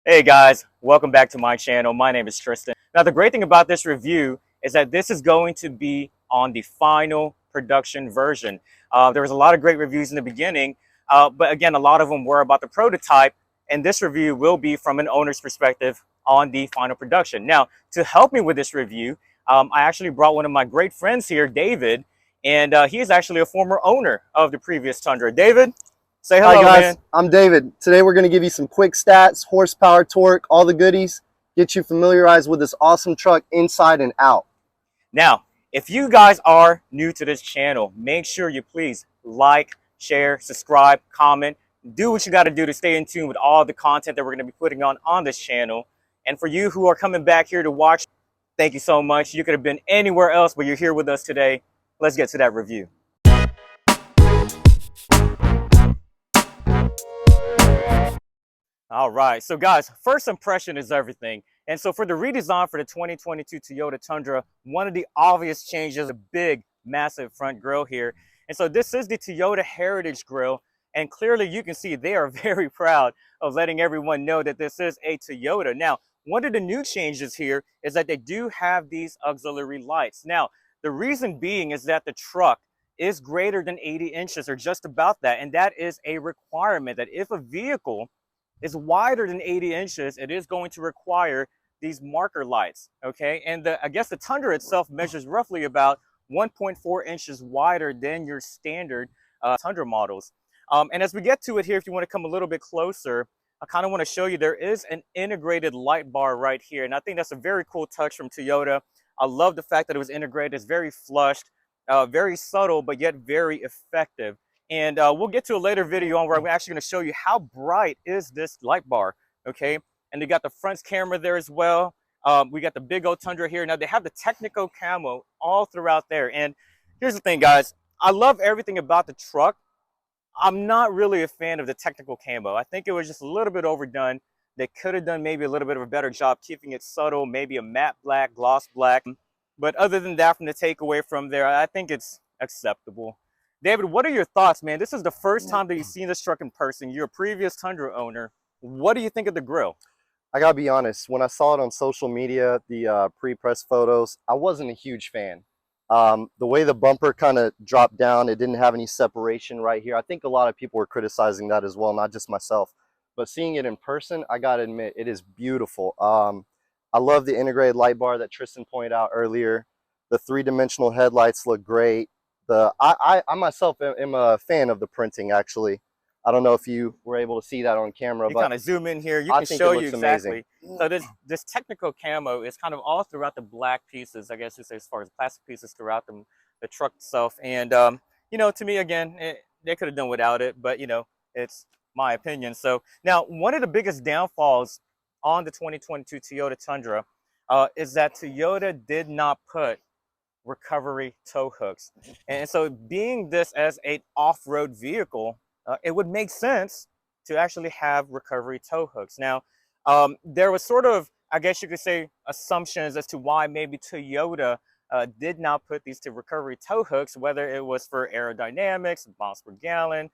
Hey guys, welcome back to my channel. My name is Tristan. Now the great thing about this review is that this is going to be on the final production version. There was a lot of great reviews in the beginning, but again, a lot of them were about the prototype, and this review will be from an owner's perspective on the final production. Now, to help me with this review, I actually brought one of my great friends here, David, and he is actually a former owner of the previous Tundra. David, say Hi hello, guys, man. I'm David. Today we're going to give you some quick stats, horsepower, torque, all the goodies, get you familiarized with this awesome truck inside and out. Now, if you guys are new to this channel, make sure you please like, share, subscribe, comment, do what you got to do to stay in tune with all the content that we're going to be putting on this channel. And for you who are coming back here to watch, thank you so much. You could have been anywhere else, but you're here with us today. Let's get to that review. All right, so guys, first impression is everything. And so for the redesign for the 2022 Toyota Tundra, one of the obvious changes is a big, massive front grille here. And so this is the Toyota Heritage Grille, and clearly you can see they are very proud of letting everyone know that this is a Toyota. Now, one of the new changes here is that they do have these auxiliary lights. Now, the reason being is that the truck is greater than 80 inches or just about that, and that is a requirement that if a vehicle is wider than 80 inches, it is going to require these marker lights, okay? And I guess the Tundra itself measures roughly about 1.4 inches wider than your standard Tundra models. And as we get to it here, if you want to come a little bit closer, I kind of want to show you there is an integrated light bar right here. And I think that's a very cool touch from Toyota. I love the fact that it was integrated. It's very flushed, very subtle, but yet very effective. And we'll get to a later video on where I'm actually going to show you how bright is this light bar, okay? And they got the front camera there as well. We got the big old Tundra here. Now they have the Technico camo all throughout there. And here's the thing, guys. I love everything about the truck. I'm not really a fan of the technical camo. I think it was just a little bit overdone. They could have done maybe a little bit of a better job keeping it subtle, maybe a matte black, gloss black. But other than that, from the takeaway from there, I think it's acceptable. David, what are your thoughts, man? This is the first time that you've seen this truck in person. You're a previous Tundra owner. What do you think of the grille? I gotta be honest, when I saw it on social media, the pre-press photos, I wasn't a huge fan. The way the bumper kind of dropped down, it didn't have any separation right here. I think a lot of people were criticizing that as well, not just myself. But seeing it in person, I gotta admit, it is beautiful. I love the integrated light bar that Tristan pointed out earlier. The three-dimensional headlights look great. I myself am a fan of the printing, actually. I don't know if you were able to see that on camera, You but kind of zoom in here. You I can think show it you looks exactly. amazing. So this technical camo is kind of all throughout the black pieces, I guess you say, as far as plastic pieces throughout the truck itself. And you know, to me, again, they could have done without it, but you know, it's my opinion. So now, one of the biggest downfalls on the 2022 Toyota Tundra is that Toyota did not put recovery tow hooks. And so being this as an off-road vehicle, it would make sense to actually have recovery tow hooks. Now, there was sort of, I guess you could say, assumptions as to why maybe Toyota did not put these to recovery tow hooks, whether it was for aerodynamics, miles per gallon.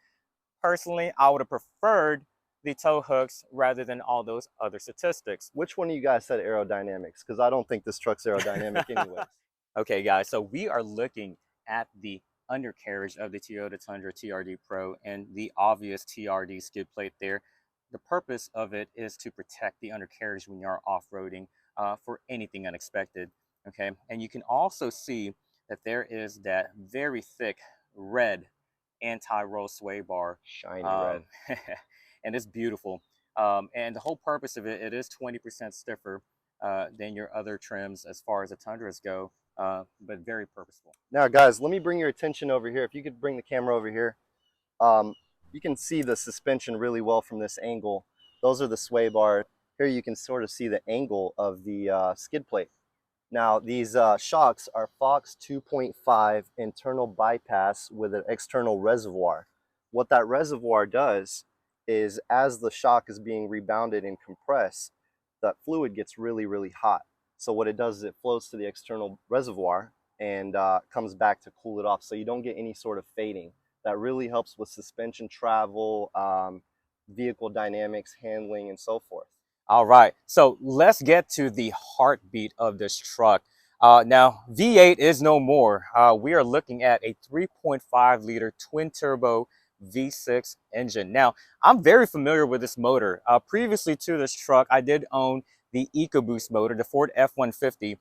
Personally, I would have preferred the tow hooks rather than all those other statistics. Which one of you guys said aerodynamics? Because I don't think this truck's aerodynamic anyways. Okay, guys, so we are looking at the undercarriage of the Toyota Tundra TRD Pro and the obvious TRD skid plate there. The purpose of it is to protect the undercarriage when you're off-roading for anything unexpected, okay? And you can also see that there is that very thick red anti-roll sway bar. Shiny red. And it's beautiful. And the whole purpose of it, it is 20% stiffer than your other trims as far as the Tundras go. But very purposeful. Now guys, let me bring your attention over here. If you could bring the camera over here. You can see the suspension really well from this angle. Those are the sway bars. Here you can sort of see the angle of the skid plate. Now these shocks are Fox 2.5 internal bypass with an external reservoir. What that reservoir does is as the shock is being rebounded and compressed, that fluid gets really, really hot. So what it does is it flows to the external reservoir and comes back to cool it off, so you don't get any sort of fading. That really helps with suspension travel, vehicle dynamics, handling, and so forth. All right, so let's get to the heartbeat of this truck. Now, V8 is no more. We are looking at a 3.5 liter twin turbo V6 engine. Now, I'm very familiar with this motor. Previously to this truck, I did own the EcoBoost motor, the Ford F-150,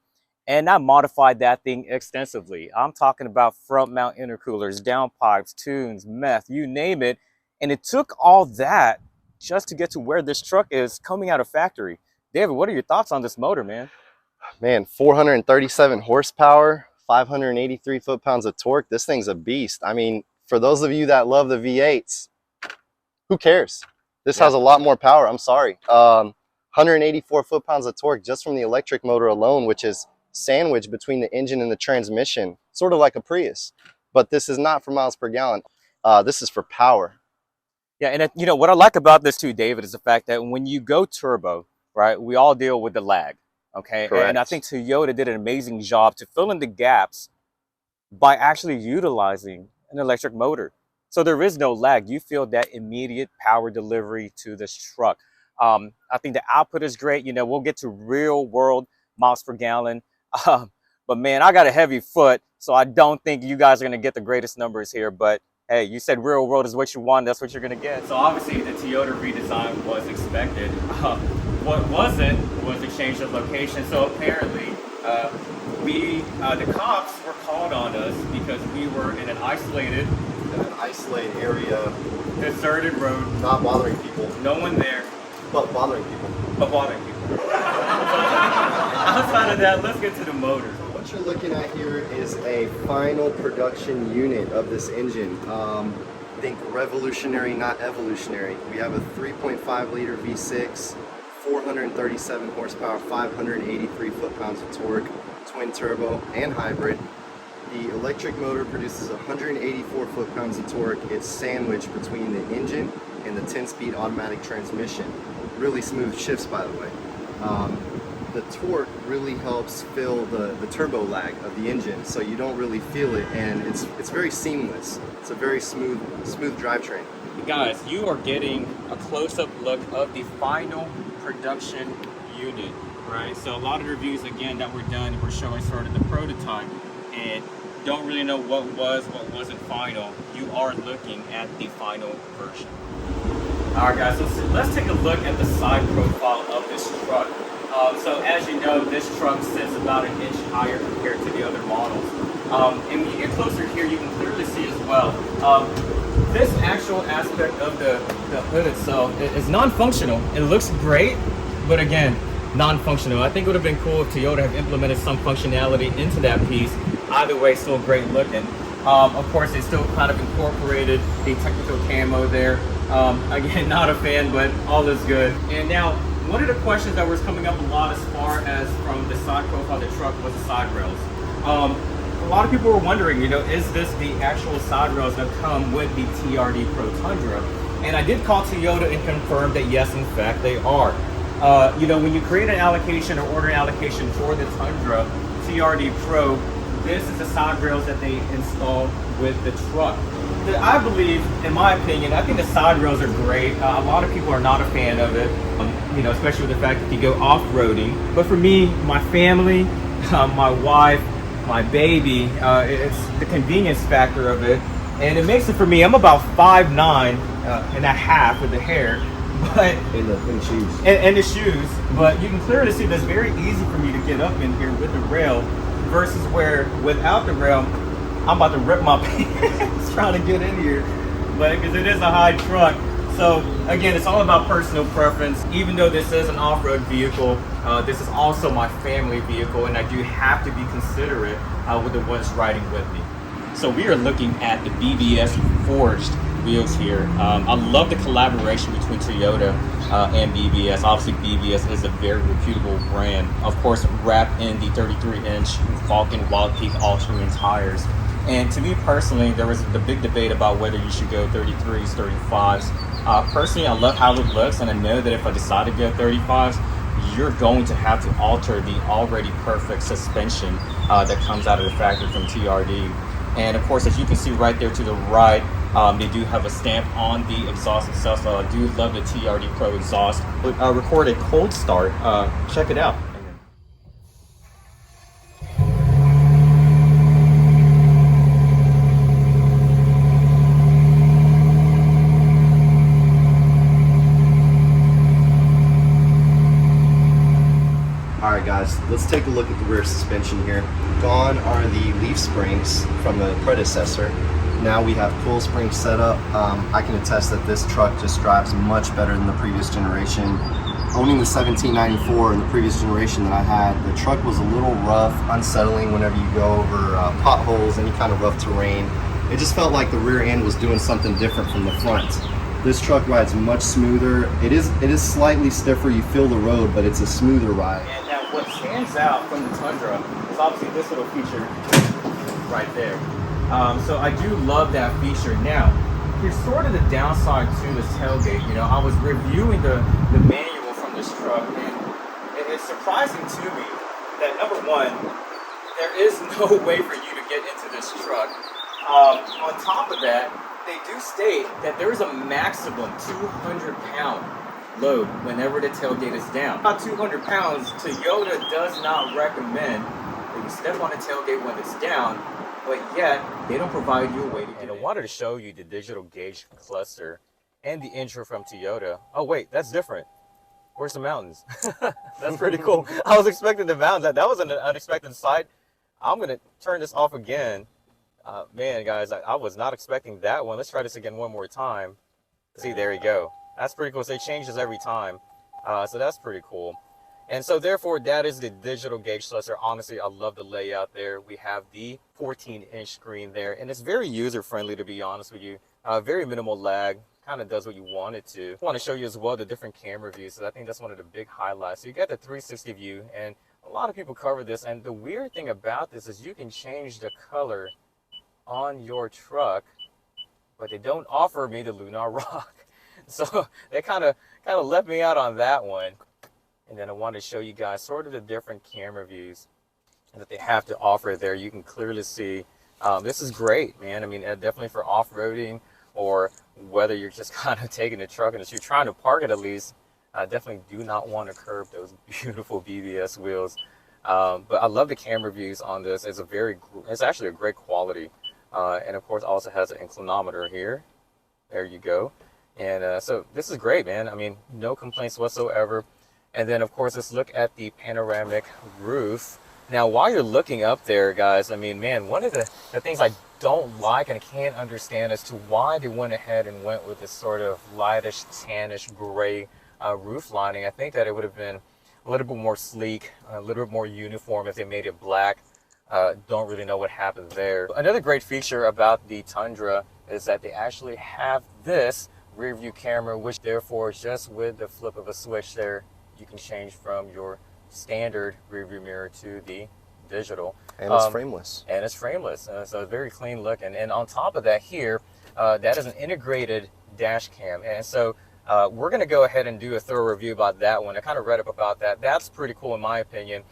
and I modified that thing extensively. I'm talking about front mount intercoolers, downpipes, tunes, meth, you name it. And it took all that just to get to where this truck is coming out of factory. David, what are your thoughts on this motor, man? Man, 437 horsepower, 583 foot-pounds of torque. This thing's a beast. I mean, for those of you that love the V8s, who cares? This has a lot more power. I'm sorry. 184 foot-pounds of torque just from the electric motor alone, which is sandwiched between the engine and the transmission, sort of like a Prius. But this is not for miles per gallon. This is for power. Yeah, and you know what I like about this too, David, is the fact that when you go turbo, right, we all deal with the lag, okay? Correct. And I think Toyota did an amazing job to fill in the gaps by actually utilizing an electric motor. So there is no lag. You feel that immediate power delivery to this truck. I think the output is great. You know, we'll get to real world miles per gallon. But man, I got a heavy foot, so I don't think you guys are going to get the greatest numbers here. But hey, you said real world is what you want. That's what you're going to get. So obviously the Toyota redesign was expected. What wasn't was the change of location. So apparently the cops were called on us because we were in an isolated area, deserted road. not bothering people, No one there. but bothering people. But bothering people. Outside of that, let's get to the motor. What you're looking at here is a final production unit of this engine. Think revolutionary, not evolutionary. We have a 3.5 liter V6, 437 horsepower, 583 foot-pounds of torque, twin turbo and hybrid. The electric motor produces 184 foot-pounds of torque. It's sandwiched between the engine and the 10-speed automatic transmission. Really smooth shifts, by the way. The torque really helps fill the turbo lag of the engine, so you don't really feel it, and it's very seamless. It's a very smooth drivetrain. Guys, you are getting a close-up look of the final production unit, right? So a lot of the reviews, again, that were done were showing sort of the prototype, and don't really know what wasn't final. You are looking at the final version. All right, guys, so let's take a look at the side profile of this truck. So as you know, this truck sits about an inch higher compared to the other models. And when you get closer here, you can clearly see as well. This actual aspect of the hood itself is non-functional. It looks great, but again, non-functional. I think it would have been cool if Toyota had implemented some functionality into that piece. Either way, still great looking. Of course, they still kind of incorporated the technical camo there. Again, not a fan, but all is good. And now, one of the questions that was coming up a lot as far as from the side profile of the truck was the side rails. A lot of people were wondering, you know, is this the actual side rails that come with the TRD Pro Tundra? And I did call Toyota and confirm that yes, in fact, they are. You know, when you create an allocation or order an allocation for the Tundra TRD Pro, this is the side rails that they installed with the truck. I believe, in my opinion, I think the side rails are great. A lot of people are not a fan of it, you know, especially with the fact that you go off-roading. But for me, my family, my wife, my baby, it's the convenience factor of it. And it makes it for me, I'm about 5'9" and a half with the hair. But In the shoes. And the shoes. But you can clearly see that it's very easy for me to get up in here with the rail versus where without the rail, I'm about to rip my pants trying to get in here, but because it is a high truck. So again, it's all about personal preference. Even though this is an off-road vehicle, this is also my family vehicle, and I do have to be considerate with the ones riding with me. So we are looking at the BBS forged wheels here. I love the collaboration between Toyota and BBS. Obviously, BBS is a very reputable brand. Of course, wrapped in the 33-inch Falcon Wild Peak all-terrain tires. And to me personally, there was the big debate about whether you should go 33s, 35s. Personally, I love how it looks, and I know that if I decide to go 35s, you're going to have to alter the already perfect suspension that comes out of the factory from TRD. And of course, as you can see right there to the right, They do have a stamp on the exhaust itself, so I do love the TRD Pro exhaust. But record a cold start. Check it out. Alright guys, let's take a look at the rear suspension here. Gone are the leaf springs from the predecessor. Now we have coil springs set up. I can attest that this truck just drives much better than the previous generation. Owning the 1794 in the previous generation that I had, the truck was a little rough, unsettling whenever you go over potholes, any kind of rough terrain. It just felt like the rear end was doing something different from the front. This truck rides much smoother. It is slightly stiffer. You feel the road, but it's a smoother ride. And now what stands out from the Tundra is obviously this little feature right there. So I do love that feature. Now, here's sort of the downside to this tailgate. You know, I was reviewing the manual from this truck, and it's surprising to me that, number one, there is no way for you to get into this truck. On top of that, they do state that there is a maximum 200-pound load whenever the tailgate is down. About 200 pounds, Toyota does not recommend that you step on the tailgate when it's down, but yet they don't provide you a way to get in. I wanted to show you the digital gauge cluster and the intro from Toyota. Oh wait, that's different. Where's the mountains? That's pretty cool. I was expecting the mountains. That was an unexpected sight. I'm gonna turn this off again. Man, guys, I was not expecting that one. Let's try this again one more time. See, there you go. That's pretty cool. So it changes every time. So that's pretty cool. And so therefore, that is the digital gauge cluster. Honestly, I love the layout there. We have the 14-inch screen there, and it's very user-friendly, to be honest with you. Very minimal lag. Kind of does what you want it to. I want to show you as well the different camera views. So I think that's one of the big highlights. So you got the 360 view, and a lot of people cover this. And the weird thing about this is you can change the color on your truck, but they don't offer me the Lunar Rock. So they kind of left me out on that one. And then I wanted to show you guys sort of the different camera views that they have to offer there. You can clearly see this is great, man. I mean, definitely for off-roading, or whether you're just kind of taking the truck and you're trying to park it at least. I definitely do not want to curb those beautiful BBS wheels. But I love the camera views on this. It's actually a great quality. And of course also has an inclinometer here. There you go. And so this is great, man. I mean, no complaints whatsoever. And then of course, let's look at the panoramic roof. Now, while you're looking up there, guys, I mean, man, one of the things I don't like and I can't understand as to why they went ahead and went with this sort of lightish, tannish gray roof lining. I think that it would have been a little bit more sleek, a little bit more uniform if they made it black. Don't really know what happened there. Another great feature about the Tundra is that they actually have this rear view camera, which therefore just with the flip of a switch there, you can change from your standard rear view mirror to the digital. And it's frameless. And it's frameless. So a very clean look. And on top of that here, that is an integrated dash cam. And so we're going to go ahead and do a thorough review about that one. I kind of read up about that. That's pretty cool in my opinion.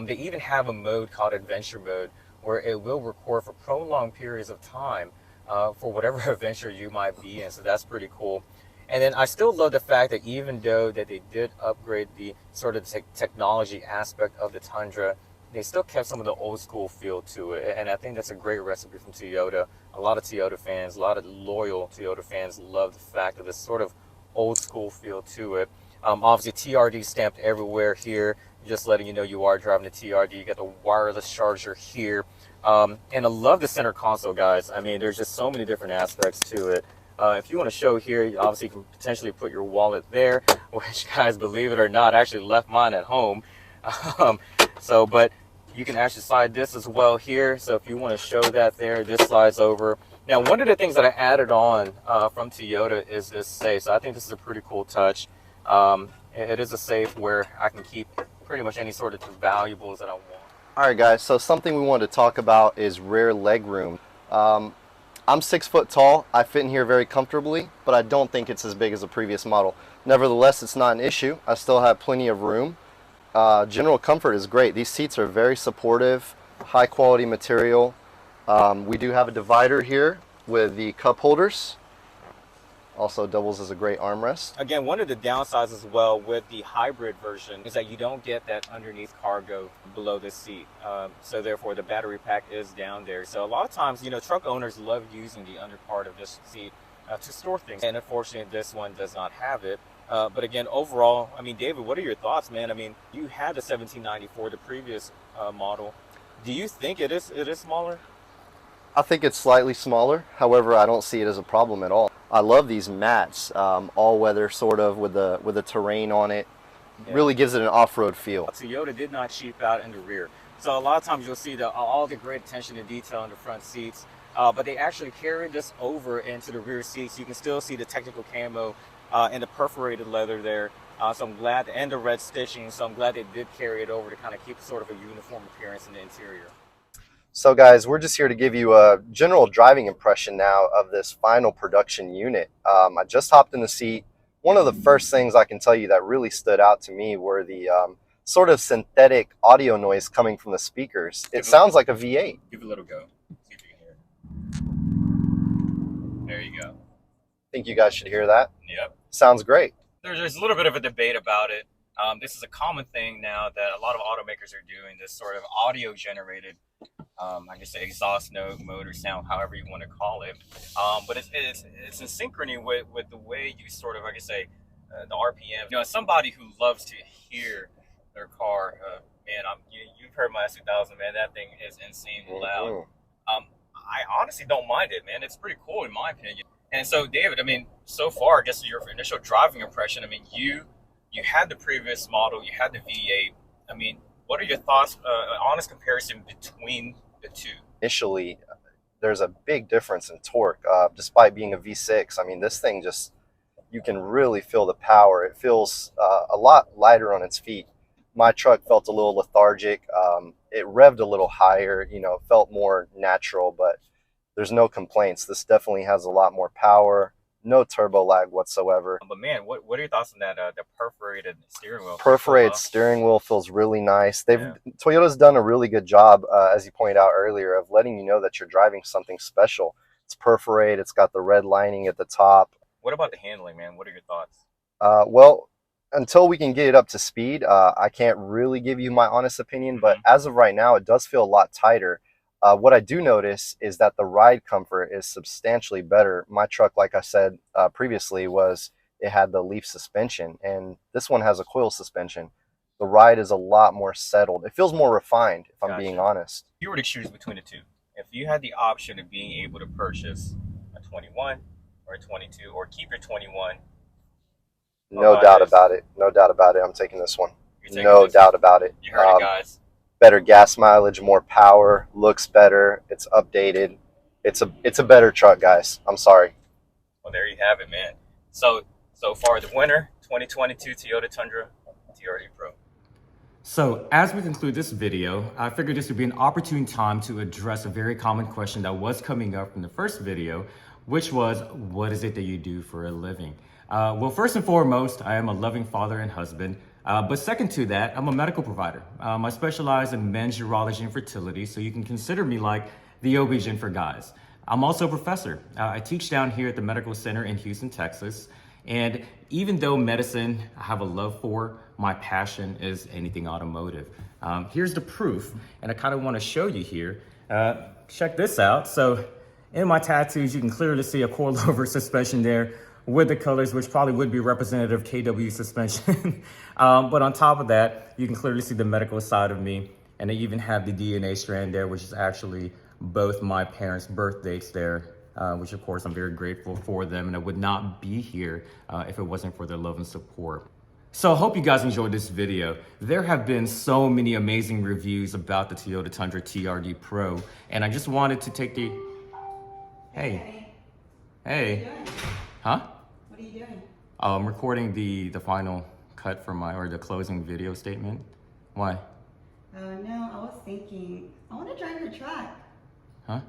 They even have a mode called adventure mode where it will record for prolonged periods of time for whatever adventure you might be in. So that's pretty cool. And then I still love the fact that even though that they did upgrade the sort of technology aspect of the Tundra, they still kept some of the old school feel to it. And I think that's a great recipe from Toyota. A lot of Toyota fans, a lot of loyal Toyota fans love the fact of this sort of old school feel to it. Obviously TRD stamped everywhere here, just letting you know you are driving the TRD. You got the wireless charger here. And I love the center console, guys. I mean, there's just so many different aspects to it. If you want to show here, you obviously can potentially put your wallet there, which, guys, believe it or not, I actually left mine at home. But you can actually slide this as well here. So if you want to show that there, this slides over. Now, one of the things that I added on from Toyota is this safe. So I think this is a pretty cool touch. It is a safe where I can keep pretty much any sort of valuables that I want. All right, guys, so something we wanted to talk about is rear leg room. I'm 6 foot tall. I fit in here very comfortably, but I don't think it's as big as the previous model. Nevertheless, it's not an issue. I still have plenty of room. General comfort is great. These seats are very supportive, high quality material. We do have a divider here with the cup holders. Also doubles as a great armrest. Again, one of the downsides as well with the hybrid version is that you don't get that underneath cargo below the seat. So therefore the battery pack is down there. So a lot of times, you know, truck owners love using the under part of this seat to store things. And unfortunately, this one does not have it. But again, overall, I mean, David, what are your thoughts, man? I mean, you had the 1794, the previous model. Do you think it is smaller? I think it's slightly smaller. However, I don't see it as a problem at all. I love these mats, all weather sort of with the terrain on it. Yeah. Really gives it an off-road feel. Toyota did not cheap out in the rear. So a lot of times you'll see all the great attention to detail in the front seats, but they actually carried this over into the rear seats. You can still see the technical camo and the perforated leather there. So I'm glad, and the red stitching, so I'm glad they did carry it over to kind of keep sort of a uniform appearance in the interior. So guys, we're just here to give you a general driving impression now of this final production unit. I just hopped in the seat. One of the first things I can tell you that really stood out to me were the sort of synthetic audio noise coming from the speakers. It sounds like a V8. Give it a little go. See if you can hear it. There you go. Think you guys should hear that? Yep. Sounds great. There's a little bit of a debate about it. This is a common thing now that a lot of automakers are doing, this sort of audio generated I guess exhaust note, motor sound, however you want to call it. But it's in synchrony with the way you sort of, like I say, the RPM. You know, as somebody who loves to hear their car, man, you've heard my S2000, man, that thing is insanely loud. I honestly don't mind it, man. It's pretty cool in my opinion. And so, David, I mean, so far, I guess your initial driving impression, I mean, you had the previous model, you had the V8. I mean, what are your thoughts, honest comparison between the two? Initially, there's a big difference in torque, despite being a V6. I mean, this thing just, you can really feel the power. It feels a lot lighter on its feet. My truck felt a little lethargic. It revved a little higher, you know, felt more natural, but there's no complaints. This definitely has a lot more power. No turbo lag whatsoever. But man, what are your thoughts on that? The perforated steering wheel. Perforated steering wheel feels really nice. Toyota's done a really good job, as you pointed out earlier, of letting you know that you're driving something special. It's perforated. It's got the red lining at the top. What about the handling, man? What are your thoughts? Well, until we can get it up to speed, I can't really give you my honest opinion. But as of right now, it does feel a lot tighter. What I do notice is that the ride comfort is substantially better. My truck, like I said previously, it had the leaf suspension, and this one has a coil suspension. The ride is a lot more settled. It feels more refined, if I'm being honest. If you were to choose between the two, if you had the option of being able to purchase a 21 or a 22, or keep your 21, no doubt about it. No doubt about it. I'm taking this one. No doubt about it. You heard it, guys. Better gas mileage, more power, looks better, it's updated. It's a better truck, guys. I'm sorry. Well, there you have it, man. So far, the winner, 2022 Toyota Tundra TRD Pro. So as we conclude this video, I figured this would be an opportune time to address a very common question that was coming up from the first video, which was, what is it that you do for a living? Well, first and foremost, I am a loving father and husband. But second to that, I'm a medical provider. I specialize in men's urology and fertility, so you can consider me like the OB-GYN for guys. I'm also a professor. I teach down here at the Medical Center in Houston, Texas. And even though medicine I have a love for, my passion is anything automotive. Here's the proof, and I kind of want to show you here. Check this out. So in my tattoos, you can clearly see a coilover suspension there with the colors, which probably would be representative of KW suspension. But on top of that, you can clearly see the medical side of me. And I even have the DNA strand there, which is actually both my parents' birth dates there, which of course I'm very grateful for them. And I would not be here if it wasn't for their love and support. So I hope you guys enjoyed this video. There have been so many amazing reviews about the Toyota Tundra TRD Pro. And I just wanted to take the, hey. Huh? What are you doing? I'm recording the final cut for the closing video statement. Why? No, I was thinking, I want to drive your truck. Huh?